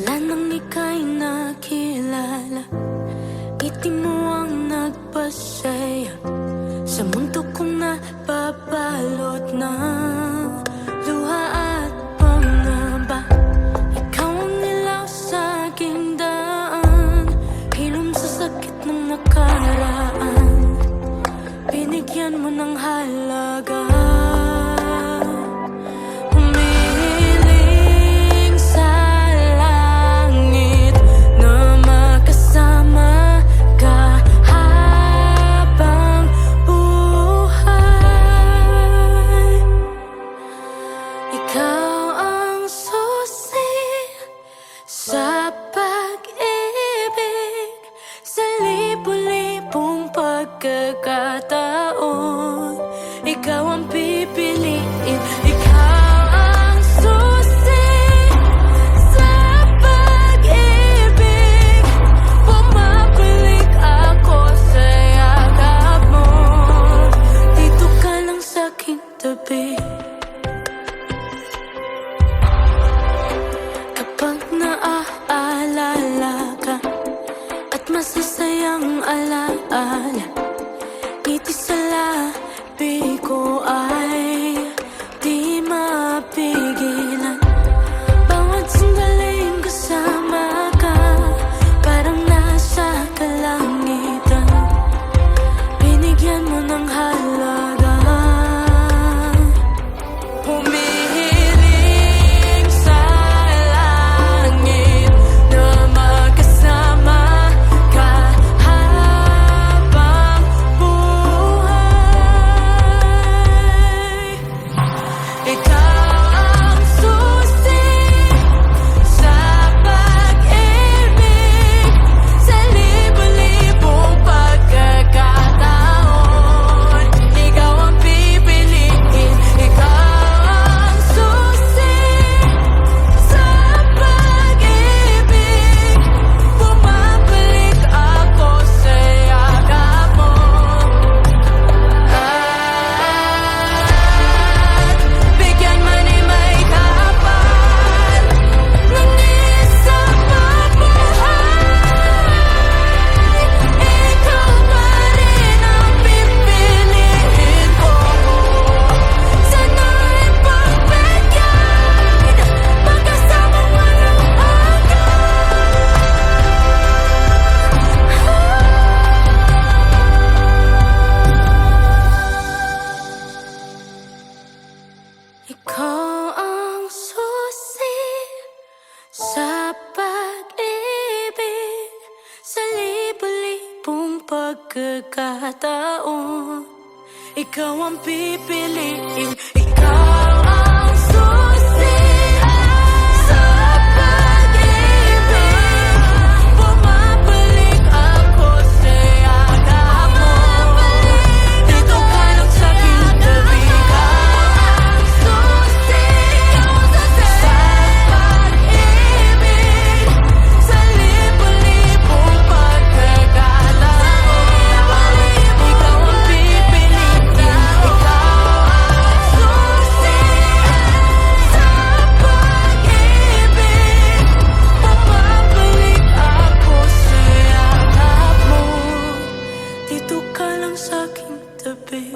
Mula nang ika'y nakilala, ngiti mo ang nagpasaya sa mundo kong napabalot ng luha at pangamba. Ikaw ang ilaw sa aking daan, hilom sa sakit ng nakaraan, binigyan mo ng halaga. Ikaw ang susi sa pag-ibig, sa libu-libong pagkakataon. Ikaw ang pipiliin. Ikaw ang susi sa pag-ibig, bumabalik ako sa yakap mo. Dito ka lang sa aking tabi. Kapag naaalala ka at masasayang alaala, ngiti sa labi ko ay di mapigilan. Bawat sandaling kasama ka, parang nasa kalangitan, binigyan mo ng halaga. Ikaw ang susi sa pag-ibig, sa libu-libong pagkakataon. Ikaw ang pipiliin. Ikaw ang susi sa pag-ibig, bumabalik ako sa yakap mo. Dito ka lang sa aking tabi. Dito ka lang sa aking tabi.